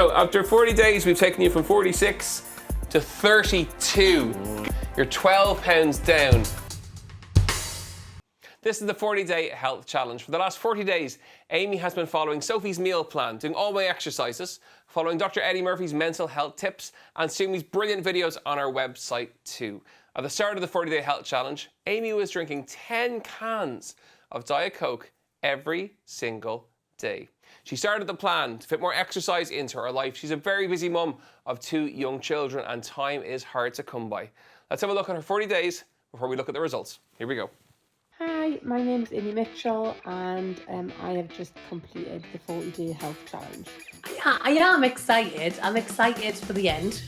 So after 40 days, we've taken you from 46 to 32. You're 12 pounds down. This is the 40-day health challenge. For the last 40 days, Amy has been following Sophie's meal plan, doing all my exercises, following Dr. Eddie Murphy's mental health tips, and seeing these brilliant videos on our website too. At the start of the 40-day health challenge, Amy was drinking 10 cans of Diet Coke every single day. She started the plan to fit more exercise into her life. She's a very busy mum of 2 young children, and time is hard to come by. Let's have a look at her 40 days before we look at the results. Here we go. Hi, my name is Amy Mitchell, and I have just completed the 40-day health challenge. I am excited. I'm excited for the end.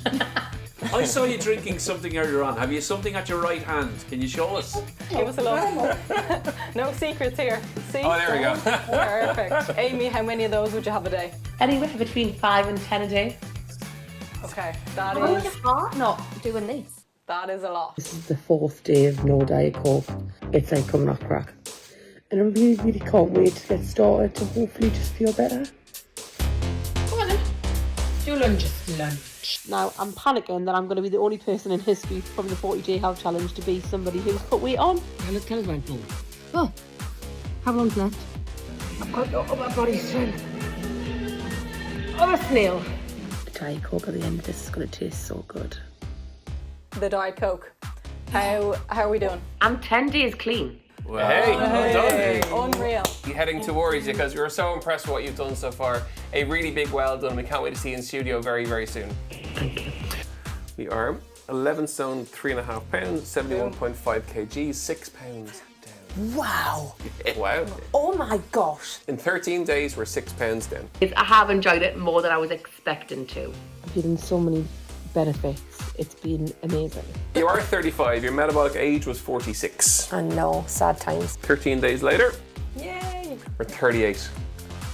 I saw you drinking something earlier on. Have you something at your right hand? Can you show us? Give us a look. No secrets here. See? Oh, there we go. Perfect. Amy, how many of those would you have a day? Anywhere between 5 and 10 a day. Okay, that Oh, is you're not doing this. a lot. This is the 4th day of no Diet Coke. It's like coming off crack. And I really, really can't wait to get started to hopefully just feel better. Come on then. Do lunges. Now, I'm panicking that I'm going to be the only person in history from the 40-day health challenge to be somebody who's put weight on. Tell us about it. Oh, how long's left? I've got to up my body strength. I'm a snail. The Diet Coke at the end of this is going to taste so good. The Diet Coke. How are we doing? I'm 10 days clean. Well, hey, well done. Unreal. Be heading towards you because we were so impressed with what you've done so far. A really big well done. We can't wait to see you in studio very, very soon. Thank you. We are 11 stone, 3.5 pounds, 71.5 kgs, 6 pounds down. Wow. Wow. Oh my gosh. In 13 days, we're 6 pounds down. I have enjoyed it more than I was expecting to. I'm feeling so many benefits. It's been amazing. You are 35. Your metabolic age was 46. I know, sad times. 13 days later, Yay. we're 38.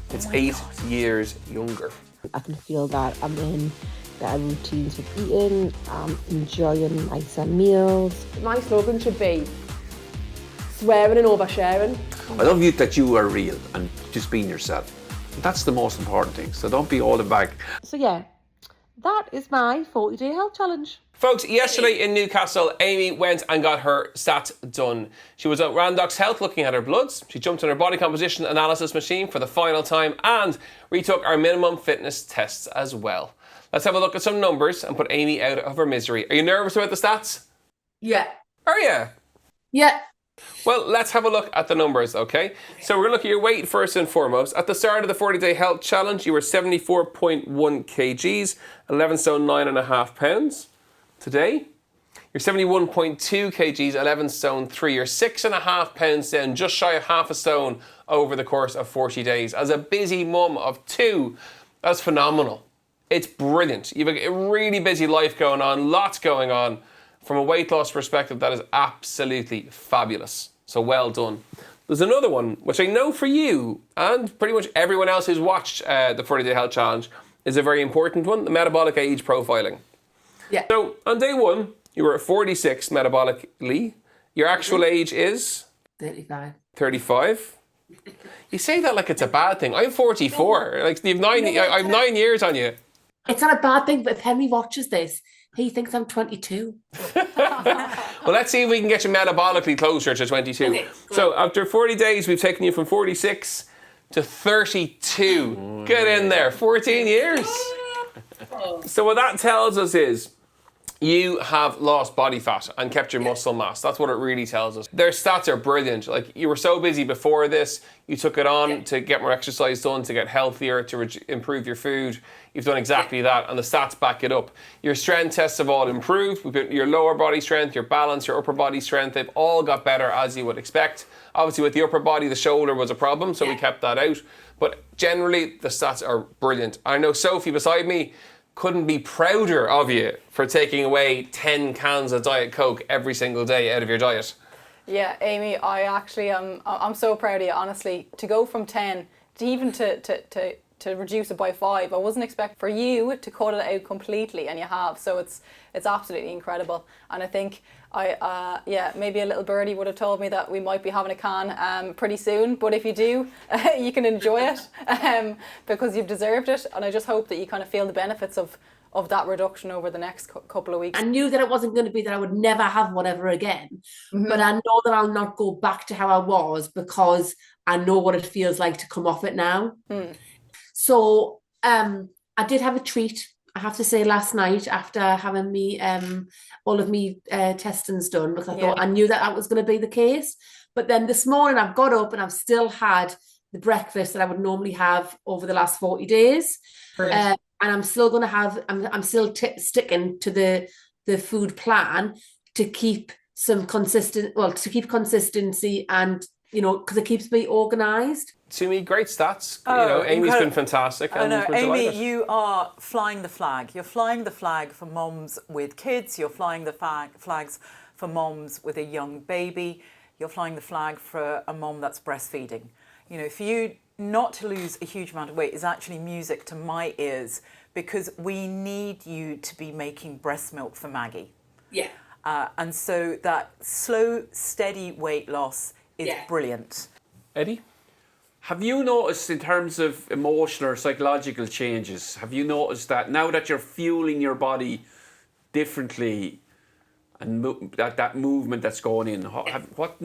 It's 8 years younger. I can feel that I'm in better routines with eating, I'm enjoying nicer meals. My slogan should be swearing and oversharing. I love you that you are real and just being yourself. That's the most important thing. So don't be holding back. So yeah, that is my 40-day health challenge. Folks, yesterday in Newcastle, Amy went and got her stats done. She was at Randox Health looking at her bloods. She jumped on her body composition analysis machine for the final time and retook our minimum fitness tests as well. Let's have a look at some numbers and put Amy out of her misery. Are you nervous about the stats? Yeah. Are you? Yeah. Well, let's have a look at the numbers, okay? So we're going to look at your weight first and foremost. At the start of the 40-day health challenge, you were 74.1 kgs, 11 stone, 9.5 pounds. Today, you're 71.2 kgs, 11 stone, 3. You're 6.5 pounds down, just shy of half a stone over the course of 40 days. As a busy mum of 2, that's phenomenal. It's brilliant. You've a really busy life going on, lots going on. From a weight loss perspective, that is absolutely fabulous. So well done. There's another one, which I know for you and pretty much everyone else who's watched the 40-day health challenge is a very important one, the metabolic age profiling. Yeah. So on day 1, you were at 46 metabolically. Your actual age is? 35. 35. You say that like it's a bad thing. I'm 44. Like you've I have 9 years on you. It's not a bad thing, but if Henry watches this, he thinks I'm 22. Well, let's see if we can get you metabolically closer to 22. Okay. So after 40 days, we've taken you from 46 to 32. Get in there. 14 years. So what that tells us is you have lost body fat and kept your muscle mass. That's what it really tells us. Their stats are brilliant. Like you were so busy before this, you took it on to get more exercise done, to get healthier, to improve your food. You've done exactly that, and the stats back it up. Your strength tests have all improved. We've got your lower body strength, your balance, your upper body strength. They've all got better as you would expect. Obviously, with the upper body, the shoulder was a problem, so we kept that out. But generally, the stats are brilliant. I know Sophie beside me couldn't be prouder of you for taking away 10 cans of Diet Coke every single day out of your diet. Yeah, Amy, I actually I'm so proud of you, honestly. To go from 10 to even to to reduce it by 5. I wasn't expecting for you to cut it out completely, and you have. So it's absolutely incredible. And I think maybe a little birdie would have told me that we might be having a can pretty soon. But if you do, you can enjoy it because you've deserved it. And I just hope that you kind of feel the benefits of that reduction over the next couple of weeks. I knew that it wasn't going to be that I would never have whatever again, but I know that I'll not go back to how I was because I know what it feels like to come off it now. So I did have a treat, I have to say, last night after having me all of me testings done, because I thought I knew that was going to be the case. But then this morning I've got up and I've still had the breakfast that I would normally have over the last 40 days. And I'm still going to have, I'm still sticking to the food plan to keep some consistency and, you know, because it keeps me organised. To me, great stats. Amy's been fantastic. And we're Amy, delighted. you are flying the flag. You're flying the flag for mums with kids. You're flying the flags for mums with a young baby. You're flying the flag for a mum that's breastfeeding. You know, for you not to lose a huge amount of weight is actually music to my ears, because we need you to be making breast milk for Maggie. Yeah. And so that slow, steady weight loss is brilliant. Eddie? Have you noticed, in terms of emotional or psychological changes, have you noticed that now that you're fueling your body differently and that movement that's going in, what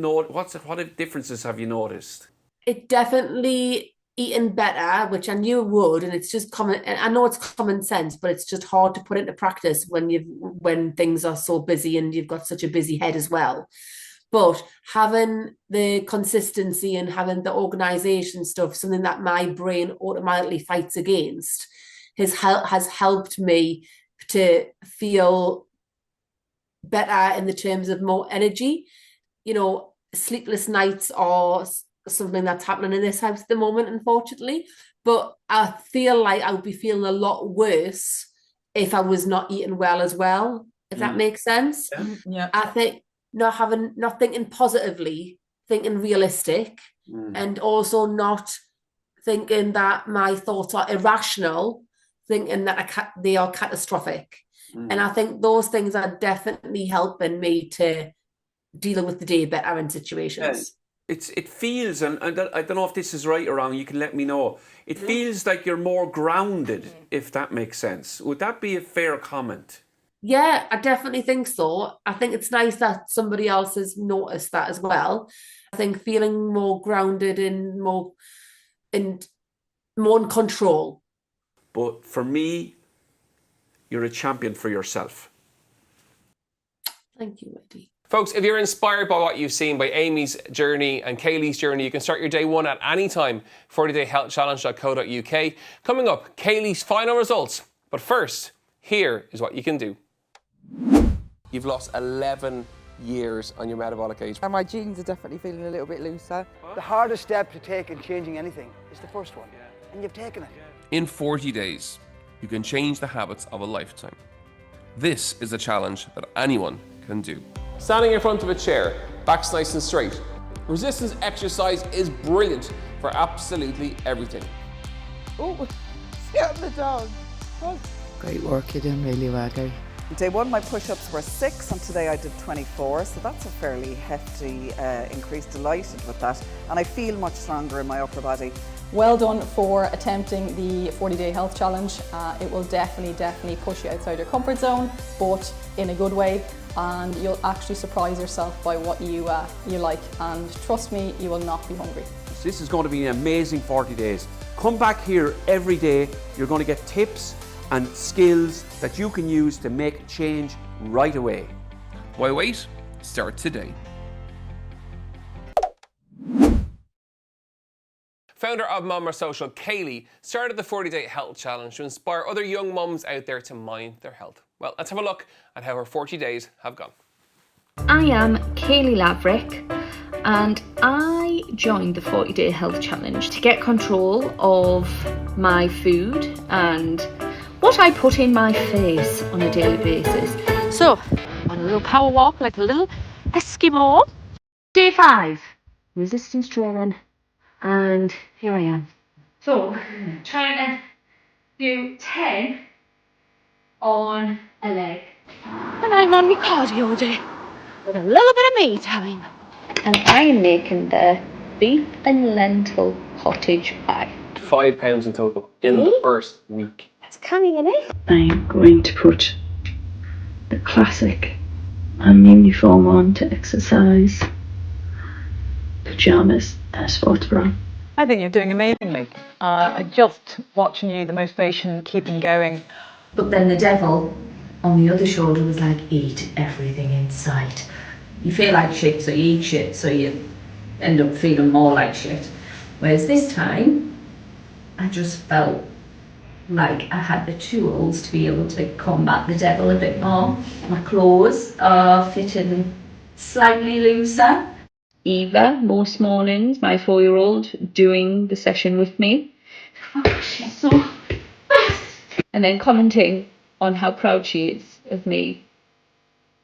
differences have you noticed? It definitely eating better, which I knew it would, and it's just common. And I know it's common sense, but it's just hard to put into practice when things are so busy and you've got such a busy head as well. But having the consistency and having the organisation stuff, something that my brain automatically fights against, has helped me to feel better in the terms of more energy. You know, sleepless nights are something that's happening in this house at the moment, unfortunately. But I feel like I would be feeling a lot worse if I was not eating well as well, if that makes sense. Yeah. I think not thinking positively, thinking realistic, and also not thinking that my thoughts are irrational, thinking that they are catastrophic. And I think those things are definitely helping me to deal with the day better in situations. It feels, and I don't know if this is right or wrong, you can let me know. It feels like you're more grounded, if that makes sense. Would that be a fair comment? Yeah, I definitely think so. I think it's nice that somebody else has noticed that as well. I think feeling more grounded and more in control. But for me, you're a champion for yourself. Thank you, Eddie. Folks, if you're inspired by what you've seen, by Amy's journey and Kayleigh's journey, you can start your day one at any time. 40dayhealthchallenge.co.uk. Coming up, Kayleigh's final results. But first, here is what you can do. You've lost 11 years on your metabolic age. And my jeans are definitely feeling a little bit looser. The hardest step to take in changing anything is the first one, and you've taken it. In 40 days, you can change the habits of a lifetime. This is a challenge that anyone can do. Standing in front of a chair, backs nice and straight. Resistance exercise is brilliant for absolutely everything. Oh, sit on the dog. Oh. Great work, you're doing really well, Gary. Day one, my push-ups were 6, and today I did 24, so that's a fairly hefty increase. Delighted with that, and I feel much stronger in my upper body. Well done for attempting the 40-day health challenge. It will definitely push you outside your comfort zone, but in a good way, and you'll actually surprise yourself by what you like, and trust me, you will not be hungry. This is going to be an amazing 40 days. Come back here every day. You're going to get tips and skills that you can use to make change right away. Why wait? Start today. Founder of Mama Social, Kayleigh, started the 40-day health challenge to inspire other young mums out there to mind their health. Well, let's have a look at how her 40 days have gone. I am Kayleigh Laverick, and I joined the 40-day health challenge to get control of my food and what I put in my face on a daily basis. So, on a little power walk like a little Eskimo. Day 5, resistance training, and here I am, So, trying to do 10 on a leg. And I'm on my cardio day with a little bit of me time. And I'm making the beef and lentil cottage pie. 5 pounds in total in the first week. That's coming in, eh? I'm going to put the classic uniform on to exercise. Pyjamas and sports bra. I think you're doing amazingly. Just watching you, the motivation, keeping going. But then the devil on the other shoulder was like, eat everything in sight. You feel like shit, so you eat shit, so you end up feeling more like shit. Whereas this time, I just felt like I had the tools to be able to combat the devil a bit more. My clothes are fitting slightly looser. Eva, most mornings, my 4-year-old, doing the session with me. Oh, she's so fast. And then commenting on how proud she is of me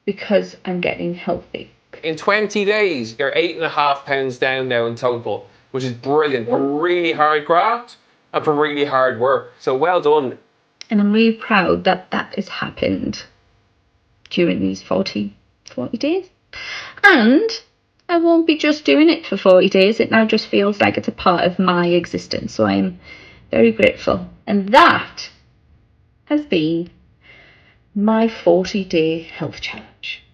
because I'm getting healthy. In 20 days, you're 8.5 pounds down now in total, which is brilliant for really hard graft and for really hard work. So well done. And I'm really proud that that has happened during these 40 days. And I won't be just doing it for 40 days. It now just feels like it's a part of my existence. So I'm very grateful. And that has been my 40-day health challenge.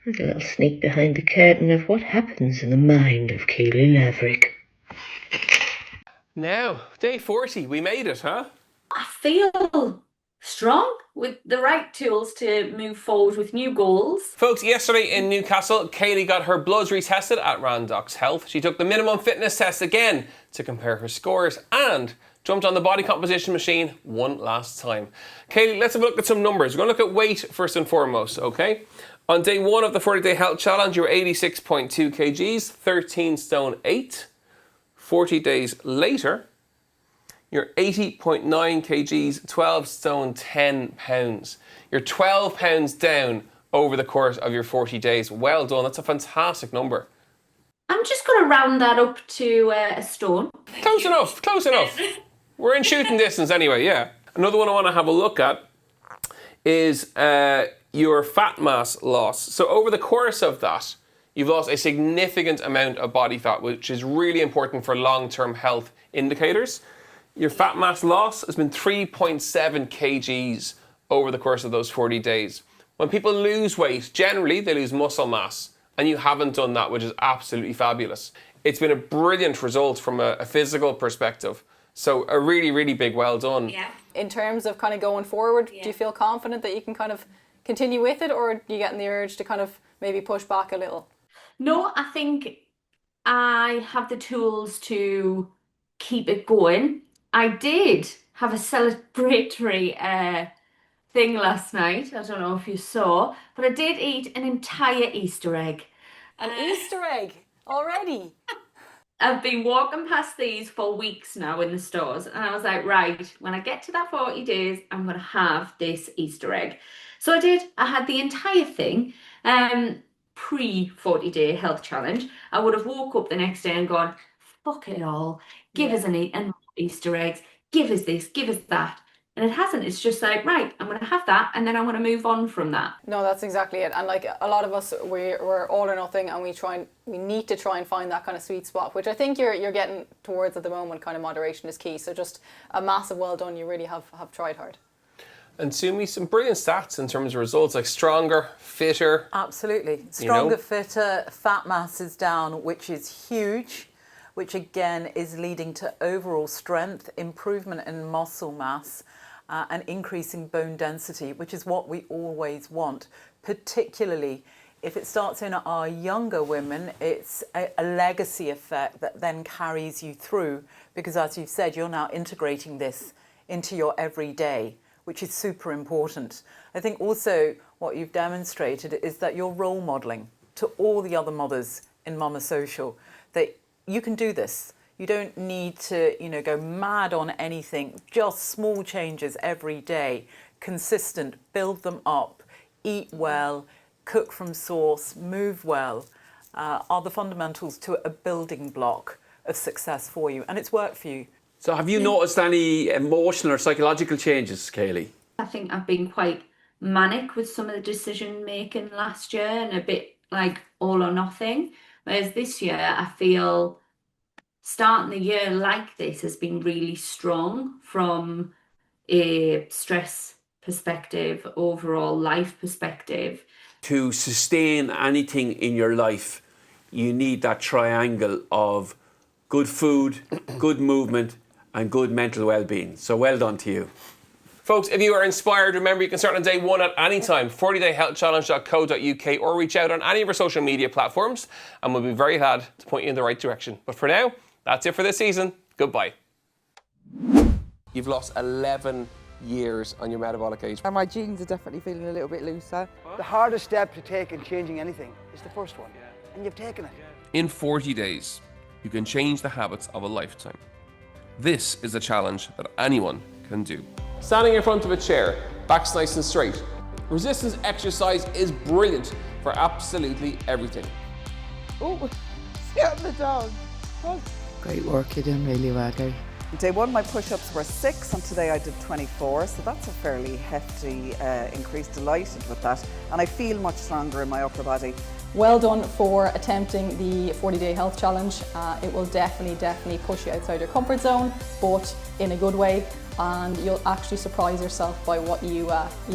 There's a little sneak behind the curtain of what happens in the mind of Kayleigh Laverick. Now, day 40, we made it, huh? I feel strong with the right tools to move forward with new goals. Folks, yesterday in Newcastle, Kayleigh got her bloods retested at Randox Health. She took the minimum fitness test again to compare her scores and jumped on the body composition machine one last time. Kayleigh, let's have a look at some numbers. We're going to look at weight first and foremost, okay? On day 1 of the 40-day health challenge, you were 86.2 kgs, 13 stone 8. 40 days later, you're 80.9 kgs, 12 stone 10 pounds. You're 12 pounds down over the course of your 40 days. Well done, that's a fantastic number. I'm just going to round that up to a stone. Close enough, close enough. We're in shooting distance anyway, yeah. Another one I want to have a look at is your fat mass loss. So over the course of that, you've lost a significant amount of body fat, which is really important for long-term health indicators. Your fat mass loss has been 3.7 kgs over the course of those 40 days. When people lose weight, generally they lose muscle mass, and you haven't done that, which is absolutely fabulous. It's been a brilliant result from a physical perspective. So a really, really big well done. Yeah. In terms of kind of going forward, do you feel confident that you can kind of continue with it, or are you getting the urge to kind of maybe push back a little? No, I think I have the tools to keep it going. I did have a celebratory thing last night. I don't know if you saw, but I did eat an entire Easter egg. An Easter egg already? I've been walking past these for weeks now in the stores, and I was like, right, when I get to that 40 days, I'm going to have this Easter egg. So I did. I had the entire thing. Pre-40-day health challenge, I would have woke up the next day and gone, fuck it all, give us an Easter eggs, give us this, give us that. And it hasn't. It's just like, right, I'm going to have that, and then I want to move on from that. No, that's exactly it. And like a lot of us, we're all or nothing, and we need to try and find that kind of sweet spot, which I think you're getting towards at the moment. Kind of moderation is key. So just a massive well done. You really have tried hard. And Sumi, some brilliant stats in terms of results, like stronger, fitter. Absolutely. Stronger, fitter, fat mass is down, which is huge, which again is leading to overall strength, improvement in muscle mass, and increasing bone density, which is what we always want, particularly if it starts in our younger women. It's a legacy effect that then carries you through, because as you've said, you're now integrating this into your everyday, which is super important. I think also what you've demonstrated is that you're role modelling to all the other mothers in Mama Social that you can do this. You don't need to, go mad on anything. Just small changes every day, consistent, build them up, eat well, cook from source, move well, are the fundamentals to a building block of success for you, and it's worked for you. So have you noticed any emotional or psychological changes, Kayleigh? I think I've been quite manic with some of the decision making last year and a bit like all or nothing. Whereas this year, I feel starting the year like this has been really strong from a stress perspective, overall life perspective. To sustain anything in your life, you need that triangle of good food, good movement, and good mental well-being. So well done to you. Folks, if you are inspired, remember you can start on day one at any time, 40dayhealthchallenge.co.uk, or reach out on any of our social media platforms, and we'll be very glad to point you in the right direction. But for now, that's it for this season. Goodbye. You've lost 11 years on your metabolic age. And my jeans are definitely feeling a little bit looser. The hardest step to take in changing anything is the first one. And you've taken it. In 40 days, you can change the habits of a lifetime. This is a challenge that anyone can do. Standing in front of a chair, back's nice and straight. Resistance exercise is brilliant for absolutely everything. Oh, sit on the dog. Oh. Great work, you're doing really well, Gary. Day one, my push-ups were 6, and today I did 24, so that's a fairly hefty increase. Delighted with that, and I feel much stronger in my upper body. Well done for attempting the 40-day health challenge. It will definitely push you outside your comfort zone, but in a good way, and you'll actually surprise yourself by what you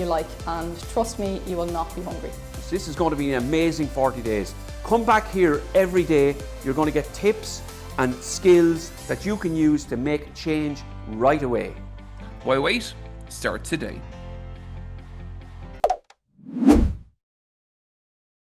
like, and trust me, you will not be hungry. This is going to be an amazing 40 days. Come back here every day. You're going to get tips and skills that you can use to make change right away. Why wait? Start today.